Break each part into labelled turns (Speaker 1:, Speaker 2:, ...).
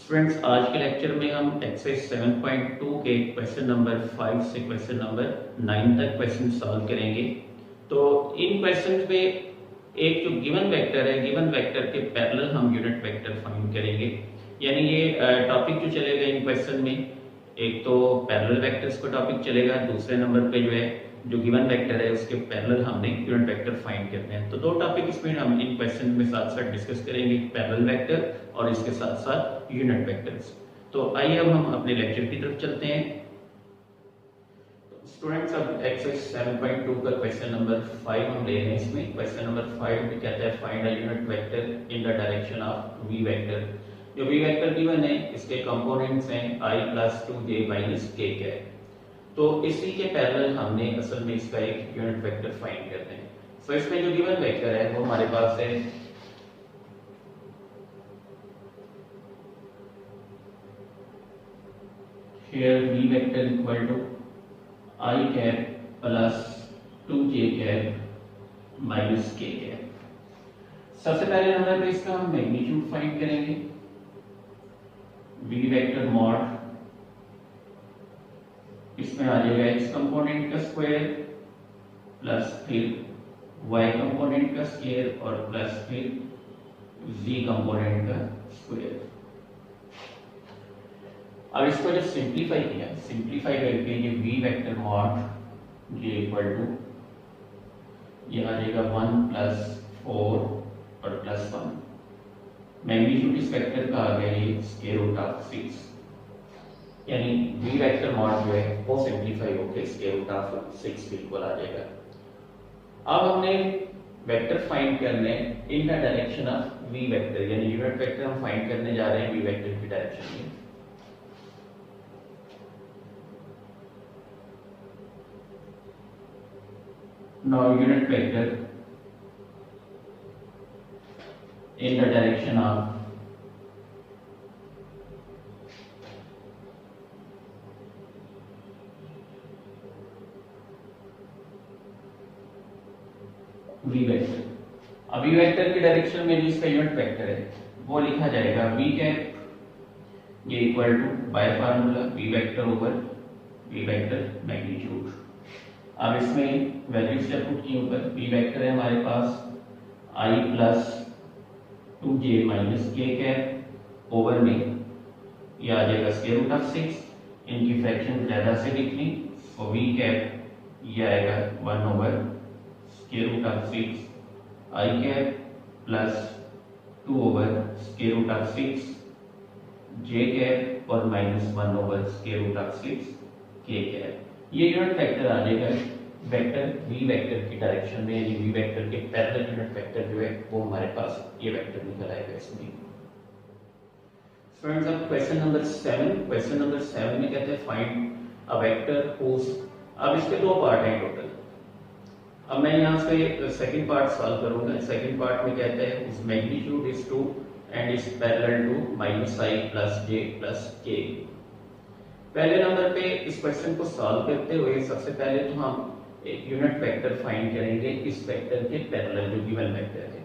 Speaker 1: Students, आज के lecture में हम एक्सरसाइज 7.2 के क्वेश्चन नंबर 5 से क्वेश्चन नंबर 9 तक क्वेश्चन सॉल्व करेंगे। तो इन क्वेश्चंस में एक जो गिवन वेक्टर है, गिवन वेक्टर के पैरेलल हम यूनिट वेक्टर फाइंड करेंगे। यानी ये टॉपिक जो चलेगा इन क्वेश्चन में, एक तो पैरेलल वेक्टर्स का टॉपिक चलेगा, दूसरे नंबर पे जो है जो गिवन वेक्टर है उसके पैरेलल हमने यूनिट वेक्टर फाइंड करने हैं। तो दो टॉपिक इसमें हम इन क्वेश्चन में साथ साथ डिस्कस करेंगे, पैरेलल वेक्टर और इसके साथ साथ यूनिट वेक्टर्स। तो आइए अब हम अपने लेक्चर की तरफ चलते हैं। स्टूडेंट्स, अब एक्सरसाइज 7.2 का क्वेश्चन नंबर 5 हम ले रहे हैं। इसमें क्वेश्चन नंबर 5 में कहता है find a unit vector in the direction of v vector. जो v वेक्टर गिवन है इसके कंपोनेंट्स हैं i + 2j - k है। तो इसी के पैरेलल हमने असल में इसका एक यूनिट वेक्टर फाइंड करना है। तो इसमें जो गिवन वेक्टर है वो हमारे पास है here v vector equal to I cap plus 2j cap minus k cap। सबसे पहले नंबर पे इसका हम मैग्नीट्यूड फाइंड करेंगे। v वेक्टर मॉड इसमें आ जाएगा x कंपोनेंट का स्क्वायर प्लस फिर y कंपोनेंट का स्क्वायर और प्लस फिर z कंपोनेंट का स्क्वायर। अब इसको जब सिंप्लीफाई किया, सिंप्लीफाई करके ये v वेक्टर मॉड ये इक्वल टू ये आ जाएगा 1 + 4 और प्लस 1। मैग्नीट्यूड इस वेक्टर का आ गया ये स्क्वायर रूट ऑफ 6, यानी v वेक्टर मॉड जो है वो सिंप्लीफाई होकर स्क्वायर रूट ऑफ 6 के इक्वल आ जाएगा। अब हमने वेक्टर फाइंड करने in the direction of v vector, यानी यूनिट वेक्टर हम फाइंड करने जा रहे हैं v वेक्टर की डायरेक्शन में। Now unit vector in the direction of v vector. अब v वेक्टर की डायरेक्शन में जिसका यूनिट वेक्टर है वो लिखा जाएगा v कैप ये equal to by formula v vector over v vector magnitude. अब इसमें वैल्यूज जब पुट की ऊपर v वेक्टर है हमारे पास i + 2j - k cap over में ये आ जाएगा स्क्वायर रूट ऑफ 6। इनकी फ्रैक्शन ज्यादा से लिखनी और v कैप ये आएगा 1 over square root of 6 i cap plus 2 over square root of 6 j cap और -1 over square root of 6 k cap. ये यूनिट वेक्टर आ जाएगा वेक्टर v वेक्टर की डायरेक्शन में, यानी v वेक्टर के पैरेलल यूनिट वेक्टर जो है वो हमारे पास ये वेक्टर निकल आएगा इसमें। फ्रेंड्स, अब क्वेश्चन नंबर 7 में कहते हैं फाइंड अ वेक्टर हुज। अब इसके दो पार्ट हैं टोटल। अब मैं यहाँ से सेकंड पार्ट सॉल्व करूंगा। सेकंड पार्ट में कहते हैं उस magnitude is 2 and is parallel to -i + j + k। पहले नंबर पे इस क्वेश्चन को सॉल्व करते हुए सबसे पहले तो हम एक यूनिट वेक्टर फाइंड करेंगे इस वेक्टर के पैरेलल जो गिवन वेक्टर है।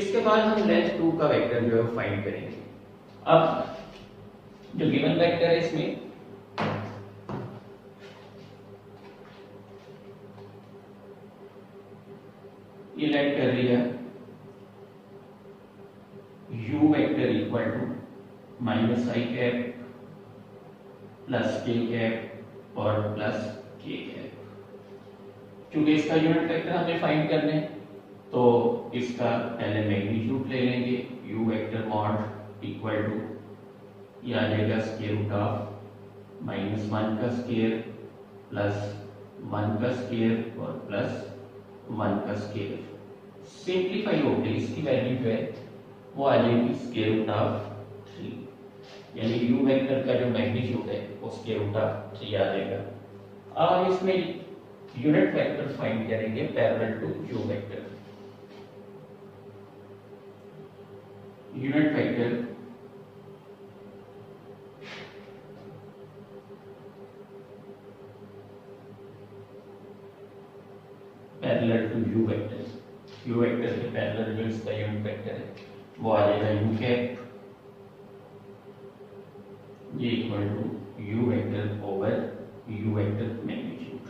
Speaker 1: इसके बाद हम लेंथ 2 का वेक्टर जो है फाइंड करेंगे। अब जो गिवन वेक्टर है इसमें ये लेट कर लिया u vector equal to -i cap plus k cap और प्लस k कैप। क्योंकि इसका यूनिट वेक्टर हमें फाइंड करना है तो इसका पहले मैग्नीट्यूड ले लेंगे। u vector mod equal to ये आ जाएगा स्क्वायर रूट ऑफ -1 का स्क्वायर प्लस 1 का स्क्वायर और प्लस 1 का स्क्वायर। सिंप्लीफाई होकर इसकी वैल्यू जो है वो आ जाएगी स्क्वायर रूट ऑफ 3, यानी u वेक्टर का जो मैग्नीट्यूड है वो स्क्वायर रूट ऑफ 3 आ जाएगा। अब इसमें यूनिट वेक्टर फाइंड करेंगे parallel to u vector. Unit vector parallel to u vector. u vector के पैरेलल जो इसका यूनिट वेक्टर है वो आ जाएगा u कैप ये equal to u vector over u vector magnitude.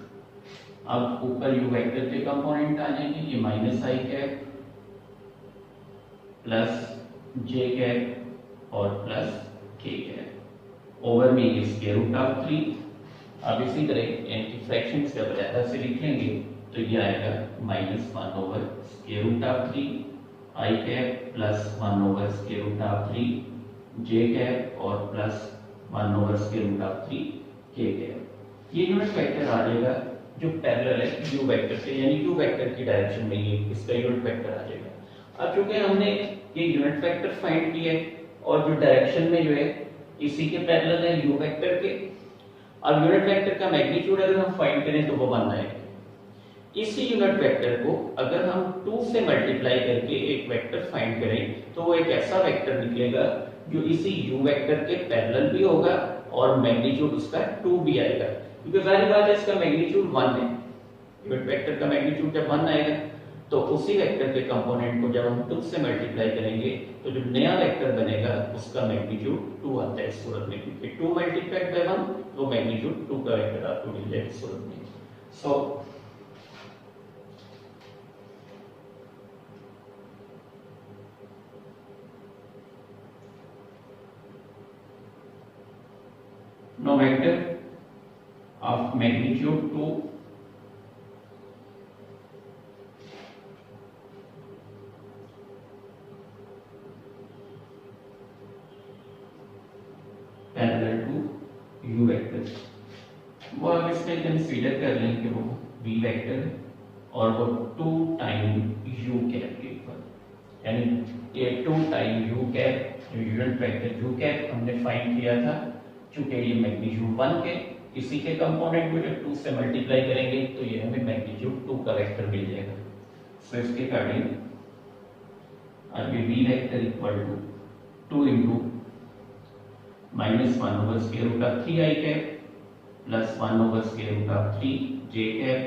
Speaker 1: अब ऊपर यू वेक्टर के कंपोनेंट आ जाएंगे, ये minus i cap plus j cap और प्लस के कैप ओवर में ये स्क्वायर रूट ऑफ 3। अब इसी तरह इनकी फ्रैक्शंस जब ज्यादा से लिख लेंगे तो ये आएगा minus 1 over square root of 3 I cap plus 1 over square root of 3 J cap और plus 1 over square root of 3 के कैप। ये यूनिट वेक्टर आ जाएगा जो पैरेलल है यू वेक्टर से, यानी यू वेक्टर की डायरेक्शन में ये इसका यूनिट वेक्टर आ जाएगा। अब चूंकि हमने ये यूनिट वेक्टर फाइंड किया है और जो डायरेक्शन में जो है इसी के पैरेलल है यू वेक्टर के, अब यूनिट वेक्टर का मैग्नीट्यूड अगर हम फाइंड करें तो वो बन आएगा। इसी यूनिट वेक्टर को अगर हम 2 से मल्टीप्लाई करके एक वेक्टर फाइंड करें तो वो एक ऐसा वेक्टर निकलेगा जो इसी यू वेक्टर के पैरेलल भी होगा और मैग्नीट्यूड उसका 2 भी आएगा, क्योंकि जाहिर बात है इसका मैग्नीट्यूड 1 है। यूनिट वेक्टर का मैग्नीट्यूड जब 1 आएगा तो उसी वेक्टर के कंपोनेंट को जब हम 2 से मल्टीप्लाई करेंगे तो जो नया वेक्टर बनेगा उसका मैग्नीट्यूड 2 आता है इस सूरत में, क्योंकि 2 मल्टीप्लाइड बाय 1 तो मैग्नीट्यूड 2 का वेक्टर आपको मिल जाएगा इस सूरत में। सो now vector of magnitude 2 parallel to u vector, वो अब इसमें कंसीडर कर लें कि वो v वेक्टर और वो 2 टाइम u कैप के ऊपर, यानी ये 2 टाइम u कैप जो यूनिट वेक्टर u कैप हमने फाइंड किया था, चूंकि ये मैग्नीट्यूड 1 के इसी के कंपोनेंट को जब 2 से मल्टीप्लाई करेंगे तो ये हमें मैग्नीट्यूड 2 का वेक्टर मिल जाएगा। सो इसके अकॉर्डिंग अब ये v vector equal to 2 into minus 1 over square root of 3 I cap plus 1 over square root of 3 J cap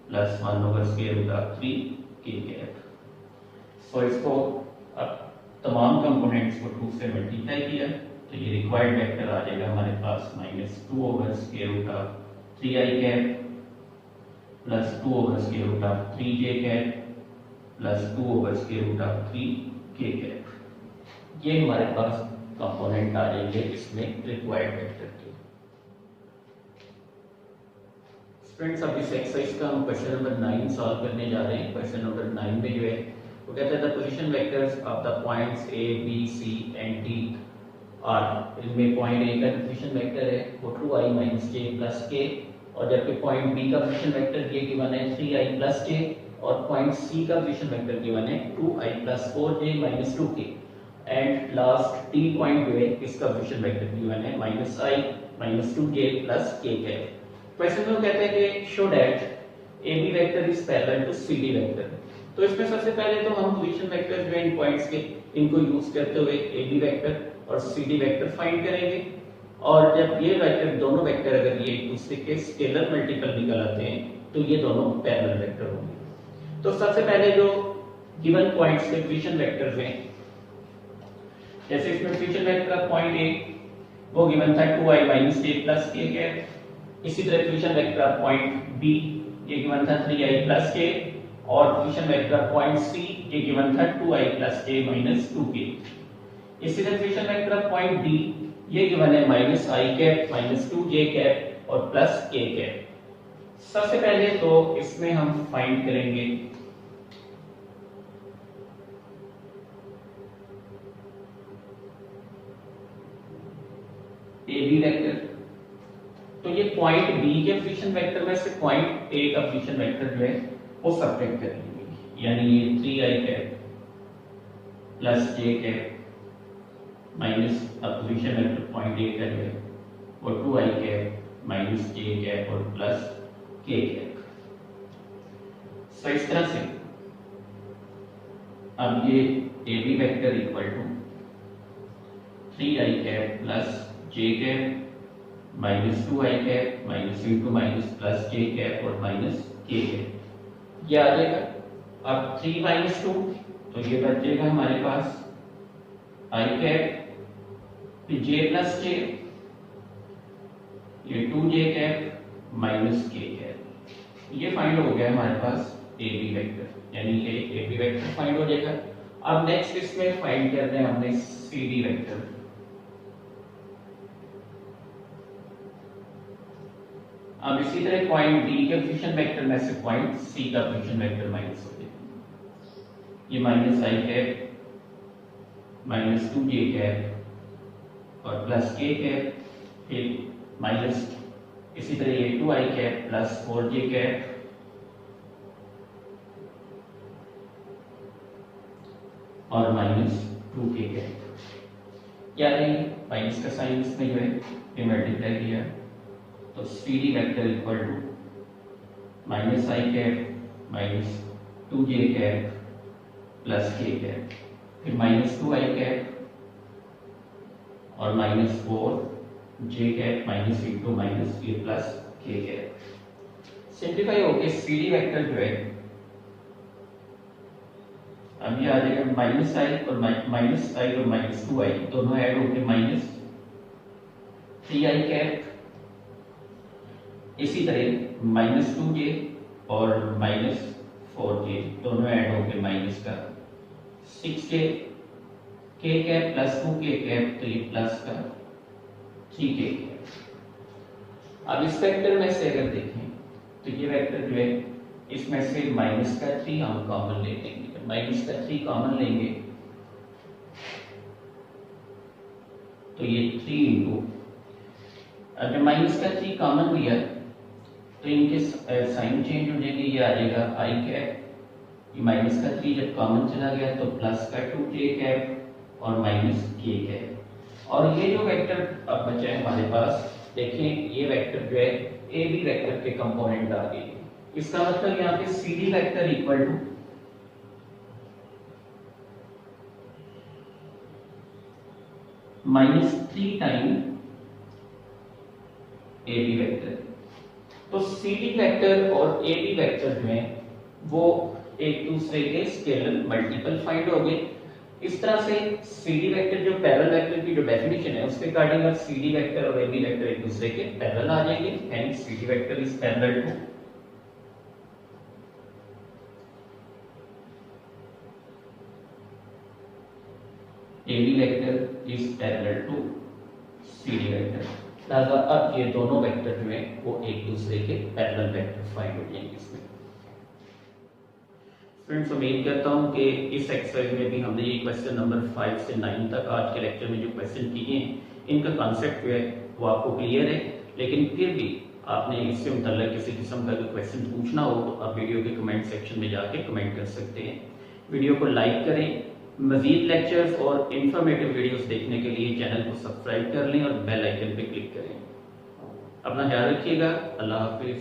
Speaker 1: plus 1 over square root of 3 के कैप। सो इसको अब तमाम कंपोनेंट्स को 2 से मल्टीप्लाई किया तो ये रिक्वायर्ड वेक्टर आ जाएगा हमारे पास minus 2 over square root of 3 I cap plus 2 over square root of 3 J cap plus 2 over square root of 3 के कैप। ये हमारे पास कंपोनेंट आ जाएंगे इसमें रिक्वायर्ड वेक्टर के। स्टूडेंट्स अब इस एक्सरसाइज का हम क्वेश्चन नंबर 9 सॉल्व करने जा रहे हैं। क्वेश्चन नंबर 9 में जो है वो कहता है the position vectors of the points A B C and D are. इनमें पॉइंट ए का पोजीशन वेक्टर है वो 2i - j + k, और जबकि पॉइंट बी का पोजीशन वेक्टर ये गिवन है 3i + j, और पॉइंट सी का पोजीशन वेक्टर गिवन है 2i + 4j - 2k, and last D point जो है इसका पोजीशन वेक्टर गिवन है -i - 2j + k है। क्वेश्चन में कहते हैं कि show that A B vector is parallel to C D vector. तो इसमें सबसे पहले तो हम पोजीशन वेक्टर जो है इन पॉइंट्स के इनको यूज करते हुए ए बी वेक्टर और सी डी वेक्टर फाइंड करेंगे, और जब ये वेक्टर दोनों वेक्टर अगर ये एक दूसरे के स्केलर मल्टीपल निकल आते हैं तो ये दोनों पैरेलल वेक्टर होंगे। तो सबसे पहले जो गिवन पॉइंट्स के पोजीशन वेक्टर्स हैं, जैसे इसमें position vector of point A वो गिवन था 2i - j + k कैप, इसी तरह position vector of point B ये गिवन था 3i + k, और position vector of point C ये गिवन था 2i + j - 2k। इसी तरह position vector of point D ये गिवन है -i कैप - 2j कैप और +k कैप। सबसे पहले तो इसमें हम फाइंड करेंगे ए बी वेक्टर। तो ये पॉइंट बी के पोजीशन वेक्टर में से पॉइंट ए का पोजीशन वेक्टर जो है वो सब्ट्रैक्ट करेंगे, यानी ये 3i cap + j cap minus position vector point A का जो है वो 2i कैप - j कैप और +k कैप। सो इस तरह से अब ये A B vector equal to 3i cap + j cap -2i cap +j cap और -k कैप, ये आ जाएगा। अब 3 - 2 तो ये बच जाएगा हमारे पास i कैप j + j ये 2j cap minus k cap, ये फाइंड हो गया हमारे पास ए बी वेक्टर, यानी ए बी वेक्टर फाइंड हो जाएगा। अब नेक्स्ट इसमें फाइंड करना है हमने सी डी वेक्टर। अब इसी तरह पॉइंट डी के पोजीशन वेक्टर में से पॉइंट सी का पोजीशन वेक्टर माइनस हो जाएगा। ये minus i cap minus 2j cap और प्लस k कैप, फिर माइनस इसी तरह ये 2i cap plus 4j cap और माइनस 2k कैप। क्या रहेंगे? माइनस का साइन इसमें जो है ये मल्टीप्लाई किया तो C D vector equal to minus i cap minus 2j cap plus k cap, फिर माइनस 2i कैप और minus 4j cap minus into minus ये प्लस k कैप। सिंप्लीफाई होके सी डी वेक्टर जो है अब ये आ जाएगा माइनस आई और माइनस 2i दोनों ऐड होके माइनस 3i कैप, इसी तरह माइनस 2j और माइनस 4j दोनों ऐड होके माइनस का 6j, k cap plus 2k cap तो ये प्लस का 3k कैप। अब इस वेक्टर में से अगर देखें तो ये वेक्टर जो है इसमें से माइनस का 3 हम कॉमन ले लेंगे, माइनस का 3 कॉमन लेंगे तो ये 3 इंटू, अगर माइनस का 3 कॉमन लिया तो इनके साइन चेंज हो जाएंगे, ये आ जाएगा आई कैप, ये माइनस का 3 जब कॉमन चला गया तो प्लस का 2k कैप और माइनस k कैप। और ये जो वेक्टर अब बचा है हमारे पास, देखें ये वेक्टर जो है ए बी वेक्टर के कंपोनेंट आ गए। इसका मतलब यहाँ पे C D vector equal to -3 time A B vector. तो सी डी वेक्टर और ए बी वेक्टर जो है वो एक दूसरे के स्केलर मल्टीपल फाइंड हो गए। इस तरह से सी डी वेक्टर जो पैरेलल वेक्टर की जो डेफिनेशन है उसके अकॉर्डिंग अब सी डी वेक्टर और ए बी वेक्टर एक दूसरे के पैरेलल आ जाएंगे, hence C D vector is parallel to A B vector is parallel to C D vector. लिहाजा अब ये दोनों वेक्टर जो है वो एक दूसरे के पैरेलल वेक्टर फाइंड हो जाएंगे इसमें। फ्रेंड्स, उम्मीद करता हूं कि इस एक्सरसाइज में भी हमने ये क्वेश्चन नंबर 5 से 9 तक आज के लेक्चर में जो क्वेश्चन किए हैं इनका कॉन्सेप्ट जो है वो आपको क्लियर है। लेकिन फिर भी आपने इससे मुतल्लिक किसी किस्म का कोई क्वेश्चन पूछना हो तो आप वीडियो के कमेंट सेक्शन में जाके कमेंट कर सकते हैं। वीडियो को लाइक करें। मजीद लेक्चर्स और इंफॉर्मेटिव वीडियोस देखने के लिए चैनल को सब्सक्राइब कर लें और बेल आइकन पे क्लिक करें। अपना ख्याल रखिएगा। अल्लाह हाफिज।